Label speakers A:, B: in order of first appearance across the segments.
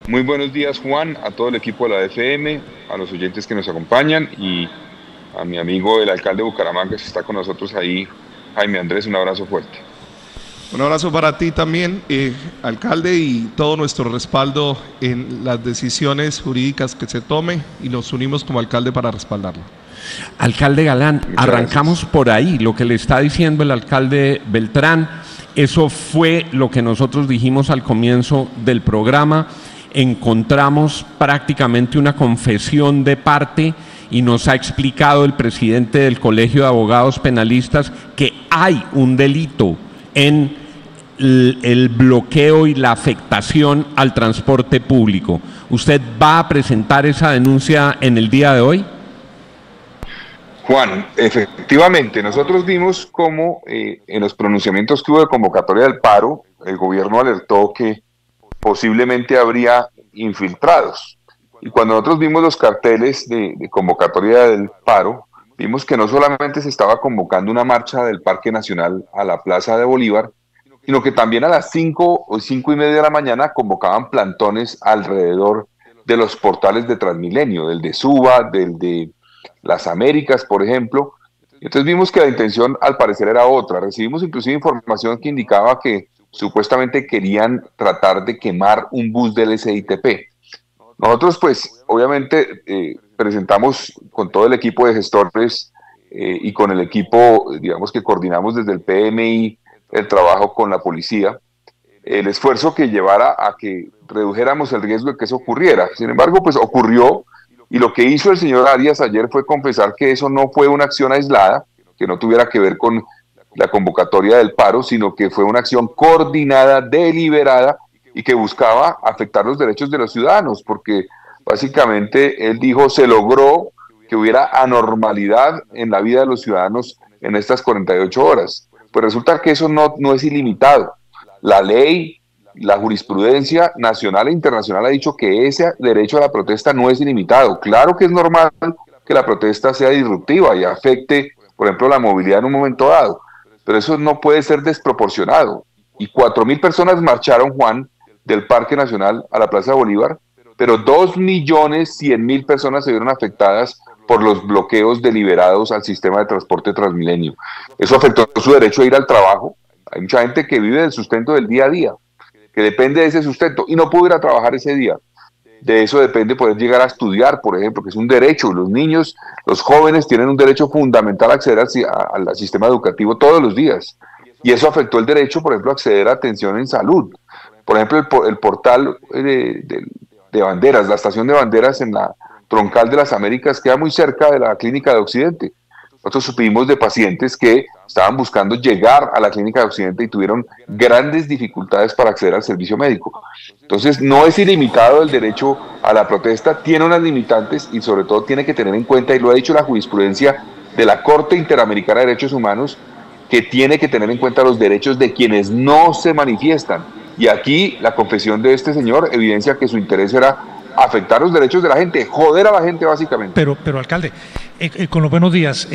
A: Muy buenos días, Juan, a todo el equipo de la FM, a los oyentes que nos acompañan y a mi amigo el alcalde de Bucaramanga que está con nosotros ahí, Jaime Andrés, un abrazo fuerte.
B: Un abrazo para ti también, alcalde, y todo nuestro respaldo en las decisiones jurídicas que se tome, y nos unimos como alcalde para respaldarlo.
C: Alcalde Galán, arrancamos por ahí, lo que le está diciendo el alcalde Beltrán, eso fue lo que nosotros dijimos al comienzo del programa. Encontramos prácticamente una confesión de parte y nos ha explicado el presidente del Colegio de Abogados Penalistas que hay un delito en el bloqueo y la afectación al transporte público. ¿Usted va a presentar esa denuncia en el día de hoy?
A: Juan, efectivamente, nosotros vimos cómo en los pronunciamientos que hubo de convocatoria del paro, el gobierno alertó que posiblemente habría infiltrados. Y cuando nosotros vimos los carteles de convocatoria del paro, vimos que no solamente se estaba convocando una marcha del Parque Nacional a la Plaza de Bolívar, sino que también a las 5 o 5:30 de la mañana convocaban plantones alrededor de los portales de Transmilenio, del de Suba, del de Las Américas, por ejemplo. Entonces vimos que la intención al parecer era otra. Recibimos inclusive información que indicaba que supuestamente querían tratar de quemar un bus del SITP. Nosotros, pues, obviamente presentamos con todo el equipo de gestores y con el equipo, digamos, que coordinamos desde el PMI el trabajo con la policía, el esfuerzo que llevara a que redujéramos el riesgo de que eso ocurriera. Sin embargo, pues ocurrió, y lo que hizo el señor Arias ayer fue confesar que eso no fue una acción aislada, que no tuviera que ver con la convocatoria del paro, sino que fue una acción coordinada, deliberada, y que buscaba afectar los derechos de los ciudadanos, porque básicamente él dijo se logró que hubiera anormalidad en la vida de los ciudadanos en estas 48 horas. Pues resulta que eso no es ilimitado. La ley, la jurisprudencia nacional e internacional ha dicho que ese derecho a la protesta no es ilimitado. Claro que es normal que la protesta sea disruptiva y afecte, por ejemplo, la movilidad en un momento dado, pero eso no puede ser desproporcionado. Y 4.000 personas marcharon, Juan, del Parque Nacional a la Plaza de Bolívar, pero 2.100.000 personas se vieron afectadas por los bloqueos deliberados al sistema de transporte Transmilenio. Eso afectó su derecho a ir al trabajo. Hay mucha gente que vive del sustento del día a día, que depende de ese sustento y no pudo ir a trabajar ese día. De eso depende poder llegar a estudiar, por ejemplo, que es un derecho. Los niños, los jóvenes tienen un derecho fundamental a acceder al sistema educativo todos los días. Y eso afectó el derecho, por ejemplo, a acceder a atención en salud. Por ejemplo, el portal de Banderas, la estación de Banderas en la Troncal de las Américas queda muy cerca de la Clínica de Occidente. Nosotros supimos de pacientes que estaban buscando llegar a la Clínica de Occidente y tuvieron grandes dificultades para acceder al servicio médico. Entonces, no es ilimitado el derecho a la protesta, tiene unas limitantes y sobre todo tiene que tener en cuenta, y lo ha dicho la jurisprudencia de la Corte Interamericana de Derechos Humanos, que tiene que tener en cuenta los derechos de quienes no se manifiestan. Y aquí la confesión de este señor evidencia que su interés era afectar los derechos de la gente, joder a la gente básicamente.
D: Pero alcalde, con los buenos días,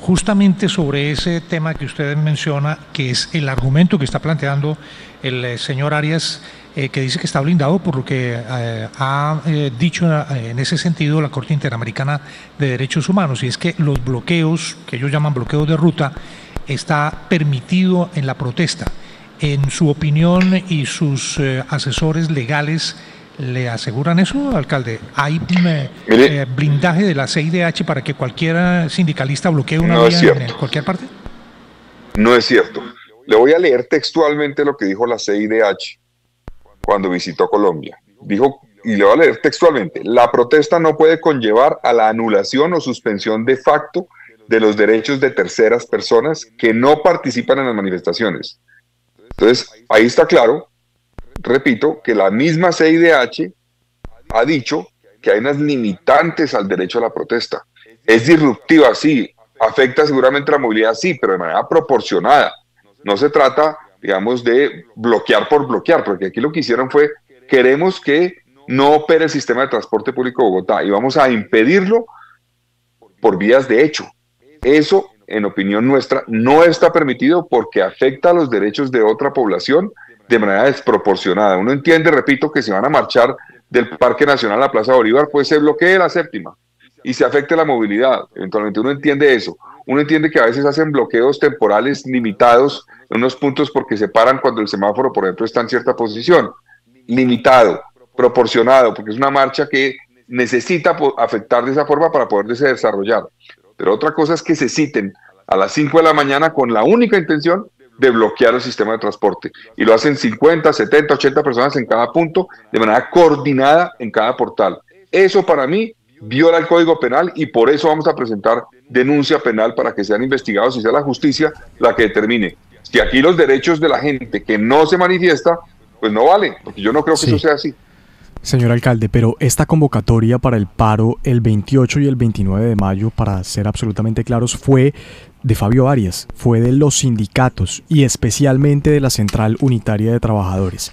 D: justamente sobre ese tema que usted menciona, que es el argumento que está planteando el señor Arias, que dice que está blindado por lo que ha dicho en ese sentido la Corte Interamericana de Derechos Humanos, y es que los bloqueos, que ellos llaman bloqueos de ruta, está permitido en la protesta. En su opinión y sus asesores legales, ¿le aseguran eso, alcalde? ¿Hay blindaje de la CIDH para que cualquier sindicalista bloquee una vía en cualquier parte?
A: No es cierto. Le voy a leer textualmente lo que dijo la CIDH cuando visitó Colombia. Dijo, y le voy a leer textualmente: la protesta no puede conllevar a la anulación o suspensión de facto de los derechos de terceras personas que no participan en las manifestaciones. Entonces, ahí está claro, repito, que la misma CIDH ha dicho que hay unas limitantes al derecho a la protesta. Es disruptiva, sí, afecta seguramente la movilidad, sí, pero de manera proporcionada. No se trata, digamos, de bloquear por bloquear, porque aquí lo que hicieron fue, queremos que no opere el sistema de transporte público de Bogotá y vamos a impedirlo por vías de hecho. Eso, en opinión nuestra, no está permitido porque afecta a los derechos de otra población de manera desproporcionada. Uno entiende, repito, que se van a marchar del Parque Nacional a la Plaza Bolívar, pues se bloquee la séptima y se afecte la movilidad. Eventualmente uno entiende eso. Uno entiende que a veces hacen bloqueos temporales limitados en unos puntos porque se paran cuando el semáforo, por ejemplo, está en cierta posición. Limitado, proporcionado, porque es una marcha que necesita afectar de esa forma para poderse desarrollar. Pero otra cosa es que se citen a las 5 de la mañana con la única intención de bloquear el sistema de transporte. Y lo hacen 50, 70, 80 personas en cada punto, de manera coordinada en cada portal. Eso para mí viola el Código Penal y por eso vamos a presentar denuncia penal para que sean investigados y sea la justicia la que determine. Si aquí los derechos de la gente que no se manifiesta, pues no valen, porque yo no creo que eso sea así.
E: Señor alcalde, pero esta convocatoria para el paro el 28 y el 29 de mayo, para ser absolutamente claros, fue de Fabio Arias, fue de los sindicatos y especialmente de la Central Unitaria de Trabajadores.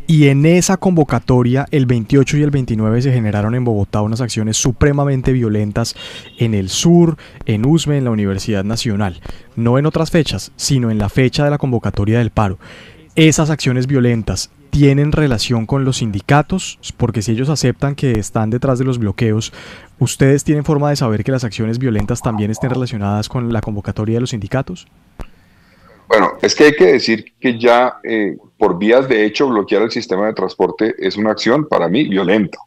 E: Y en esa convocatoria, el 28 y el 29 se generaron en Bogotá unas acciones supremamente violentas en el sur, en Usme, en la Universidad Nacional. No en otras fechas, sino en la fecha de la convocatoria del paro. Esas acciones violentas tienen relación con los sindicatos, porque si ellos aceptan que están detrás de los bloqueos, ¿ustedes tienen forma de saber que las acciones violentas también estén relacionadas con la convocatoria de los sindicatos?
A: Bueno, es que hay que decir que ya por vías de hecho bloquear el sistema de transporte es una acción para mí violenta.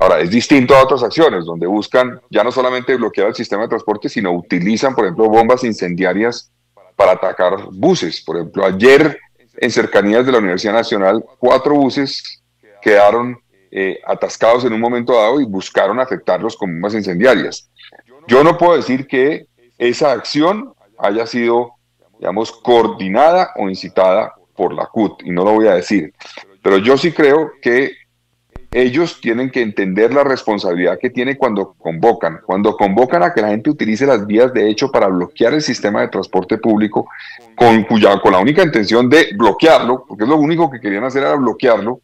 A: Ahora, es distinto a otras acciones donde buscan ya no solamente bloquear el sistema de transporte, sino utilizan, por ejemplo, bombas incendiarias para atacar buses. Por ejemplo, ayer en cercanías de la Universidad Nacional, 4 buses quedaron atascados en un momento dado y buscaron afectarlos con bombas incendiarias. Yo no puedo decir que esa acción haya sido, digamos, coordinada o incitada por la CUT, y no lo voy a decir. Pero yo sí creo que ellos tienen que entender la responsabilidad que tienen cuando convocan a que la gente utilice las vías de hecho para bloquear el sistema de transporte público, con la única intención de bloquearlo, porque es lo único que querían hacer era bloquearlo,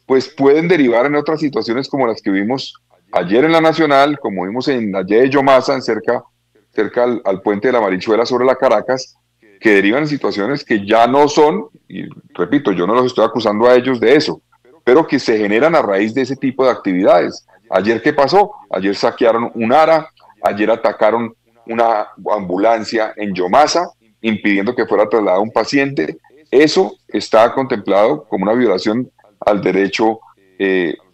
A: pues pueden derivar en otras situaciones como las que vimos ayer en la Nacional, como vimos en la de Yomasa, cerca al puente de la Marichuela sobre la Caracas, que derivan en situaciones que ya no son, y repito, yo no los estoy acusando a ellos de eso, pero que se generan a raíz de ese tipo de actividades. Ayer, ¿qué pasó? Ayer saquearon un ARA, ayer atacaron una ambulancia en Yomasa, impidiendo que fuera trasladado un paciente. Eso está contemplado como una violación al derecho,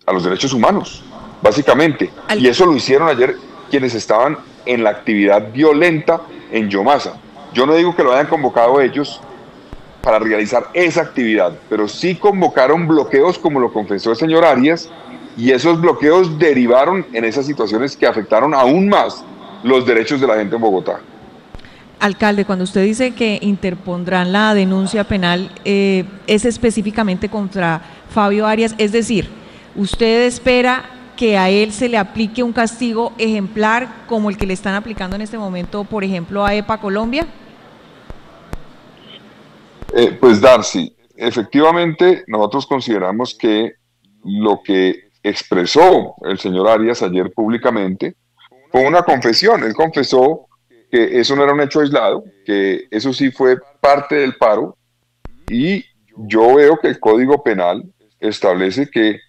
A: a los derechos humanos, básicamente. Y eso lo hicieron ayer quienes estaban en la actividad violenta en Yomasa. Yo no digo que lo hayan convocado ellos para realizar esa actividad, pero sí convocaron bloqueos, como lo confesó el señor Arias, y esos bloqueos derivaron en esas situaciones que afectaron aún más los derechos de la gente en Bogotá.
F: Alcalde, cuando usted dice que interpondrán la denuncia penal, ¿es específicamente contra Fabio Arias? Es decir, ¿usted espera que a él se le aplique un castigo ejemplar como el que le están aplicando en este momento, por ejemplo, a EPA Colombia?
A: Pues Darcy, efectivamente nosotros consideramos que lo que expresó el señor Arias ayer públicamente fue una confesión. Él confesó que eso no era un hecho aislado, que eso sí fue parte del paro, y yo veo que el Código Penal establece que,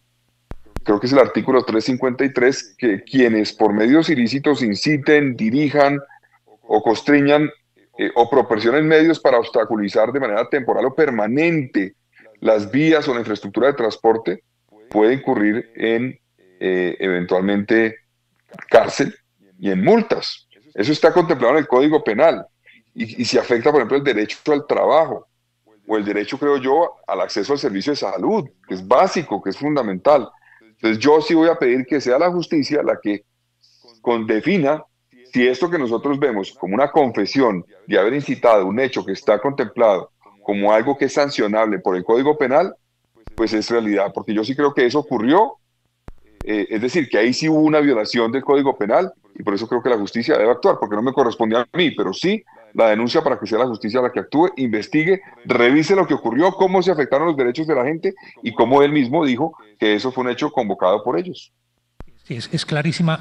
A: creo que es el artículo 353, que quienes por medios ilícitos inciten, dirijan o constriñan o proporcionen medios para obstaculizar de manera temporal o permanente las vías o la infraestructura de transporte, puede incurrir en eventualmente cárcel y en multas. Eso está contemplado en el Código Penal. Y si afecta, por ejemplo, el derecho al trabajo o el derecho, creo yo, al acceso al servicio de salud, que es básico, que es fundamental. Entonces yo sí voy a pedir que sea la justicia la que defina si esto que nosotros vemos como una confesión de haber incitado un hecho que está contemplado como algo que es sancionable por el Código Penal, pues es realidad, porque yo sí creo que eso ocurrió, es decir, que ahí sí hubo una violación del Código Penal, y por eso creo que la justicia debe actuar, porque no me corresponde a mí, pero sí la denuncia para que sea la justicia la que actúe, investigue, revise lo que ocurrió, cómo se afectaron los derechos de la gente y cómo él mismo dijo que eso fue un hecho convocado por ellos.
D: Sí, es clarísima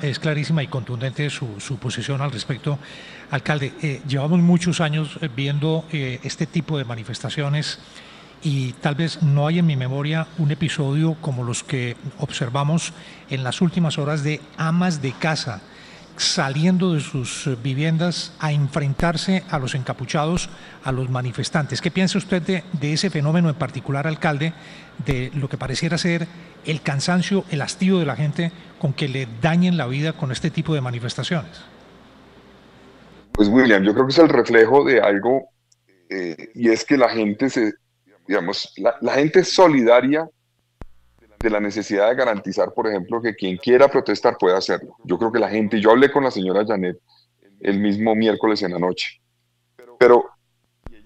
D: y contundente su posición al respecto, alcalde. Llevamos muchos años viendo este tipo de manifestaciones y tal vez no hay en mi memoria un episodio como los que observamos en las últimas horas de amas de casa saliendo de sus viviendas a enfrentarse a los encapuchados, a los manifestantes. ¿Qué piensa usted de ese fenómeno en particular, alcalde, de lo que pareciera ser el cansancio, el hastío de la gente con que le dañen la vida con este tipo de manifestaciones?
A: Pues William, yo creo que es el reflejo de algo, y es que la gente la gente es solidaria de la necesidad de garantizar, por ejemplo, que quien quiera protestar pueda hacerlo. Yo creo que la gente, yo hablé con la señora Janet el mismo miércoles en la noche,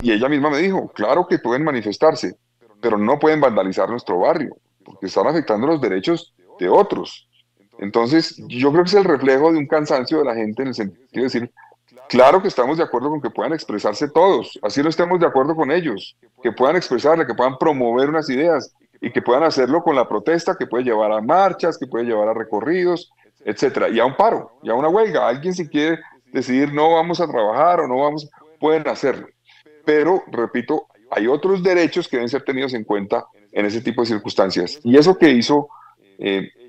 A: y ella misma me dijo, claro que pueden manifestarse, pero no pueden vandalizar nuestro barrio, porque están afectando los derechos de otros. Entonces, yo creo que es el reflejo de un cansancio de la gente en el sentido de decir, claro que estamos de acuerdo con que puedan expresarse todos, así no estemos de acuerdo con ellos, que puedan expresarle, que puedan promover unas ideas y que puedan hacerlo con la protesta que puede llevar a marchas, que puede llevar a recorridos, etcétera, y a un paro, y a una huelga. Alguien si quiere decidir no vamos a trabajar o no vamos, pueden hacerlo. Pero, repito, hay otros derechos que deben ser tenidos en cuenta en ese tipo de circunstancias. Y eso que hizo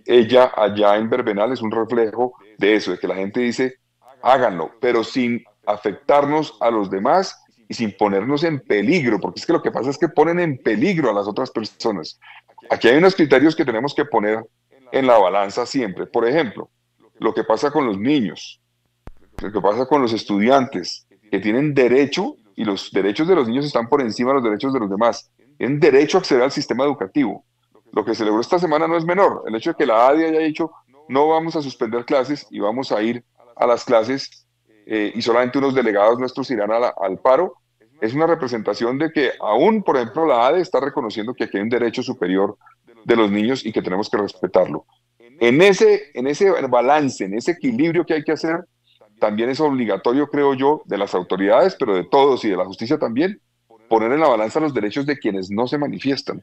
A: ella allá en Verbenal es un reflejo de eso, de que la gente dice, háganlo, pero sin afectarnos a los demás y sin ponernos en peligro, porque es que lo que pasa es que ponen en peligro a las otras personas. Aquí hay unos criterios que tenemos que poner en la balanza siempre. Por ejemplo, lo que pasa con los niños, lo que pasa con los estudiantes, que tienen derecho, y los derechos de los niños están por encima de los derechos de los demás, tienen derecho a acceder al sistema educativo. Lo que celebró esta semana no es menor. El hecho de que la ADI haya dicho, no vamos a suspender clases y vamos a ir a las clases y solamente unos delegados nuestros irán al paro, es una representación de que aún, por ejemplo, la ADE está reconociendo que aquí hay un derecho superior de los niños y que tenemos que respetarlo. En ese balance, en ese equilibrio que hay que hacer, también es obligatorio, creo yo, de las autoridades, pero de todos y de la justicia también, poner en la balanza los derechos de quienes no se manifiestan.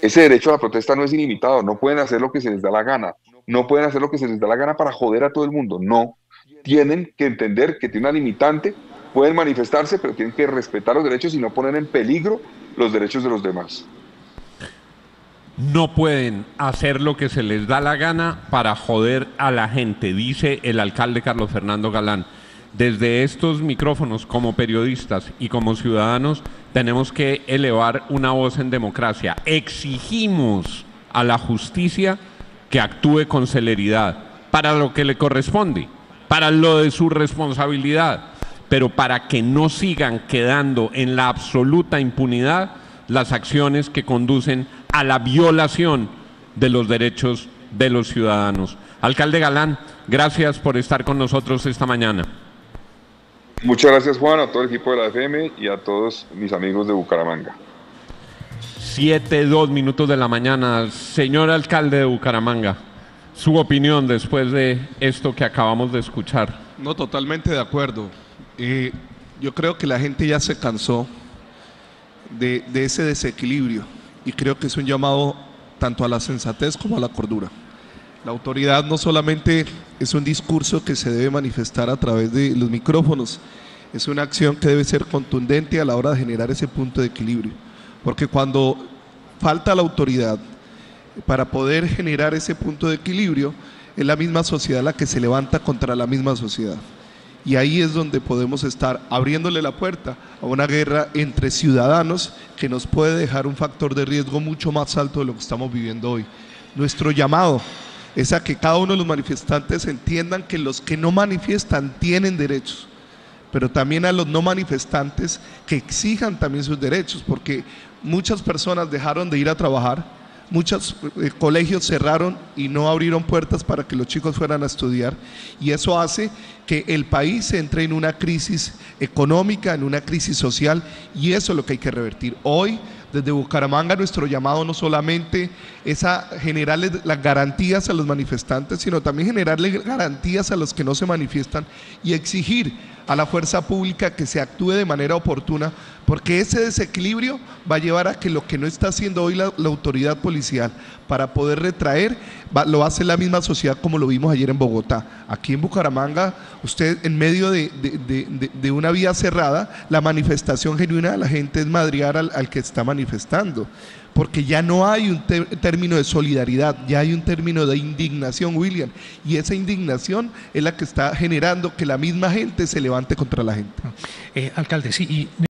A: Ese derecho a la protesta no es ilimitado, no pueden hacer lo que se les da la gana, no pueden hacer lo que se les da la gana para joder a todo el mundo, no. Tienen que entender que tiene una limitante, pueden manifestarse, pero tienen que respetar los derechos y no poner en peligro los derechos de los demás.
C: No pueden hacer lo que se les da la gana para joder a la gente, dice el alcalde Carlos Fernando Galán. Desde estos micrófonos, como periodistas y como ciudadanos, tenemos que elevar una voz en democracia. Exigimos a la justicia que actúe con celeridad para lo que le corresponde, para lo de su responsabilidad, pero para que no sigan quedando en la absoluta impunidad las acciones que conducen a la violación de los derechos de los ciudadanos. Alcalde Galán, gracias por estar con nosotros esta mañana.
A: Muchas gracias, Juan, a todo el equipo de la FM y a todos mis amigos de Bucaramanga.
C: 7:02 de la mañana. Señor alcalde de Bucaramanga, su opinión después de esto que acabamos de escuchar.
B: No, totalmente de acuerdo. Yo creo que la gente ya se cansó de ese desequilibrio y creo que es un llamado tanto a la sensatez como a la cordura. La autoridad no solamente es un discurso que se debe manifestar a través de los micrófonos, es una acción que debe ser contundente a la hora de generar ese punto de equilibrio, porque cuando falta la autoridad para poder generar ese punto de equilibrio, es la misma sociedad la que se levanta contra la misma sociedad. Y ahí es donde podemos estar abriéndole la puerta a una guerra entre ciudadanos que nos puede dejar un factor de riesgo mucho más alto de lo que estamos viviendo hoy. Nuestro llamado es a que cada uno de los manifestantes entiendan que los que no manifiestan tienen derechos, pero también a los no manifestantes que exijan también sus derechos, porque muchas personas dejaron de ir a trabajar, muchos colegios cerraron y no abrieron puertas para que los chicos fueran a estudiar, y eso hace que el país entre en una crisis económica, en una crisis social, y eso es lo que hay que revertir. Hoy, desde Bucaramanga, nuestro llamado no solamente es a generarles las garantías a los manifestantes, sino también generarle garantías a los que no se manifiestan y exigir a la fuerza pública que se actúe de manera oportuna, porque ese desequilibrio va a llevar a que lo que no está haciendo hoy la autoridad policial para poder retraer, lo va a hacer la misma sociedad como lo vimos ayer en Bogotá. Aquí en Bucaramanga, usted en medio de una vía cerrada, la manifestación genuina de la gente es madrear al que está manifestando, porque ya no hay un término de solidaridad, ya hay un término de indignación, William, y esa indignación es la que está generando que la misma gente se levante contra la gente.
D: Alcalde, sí, y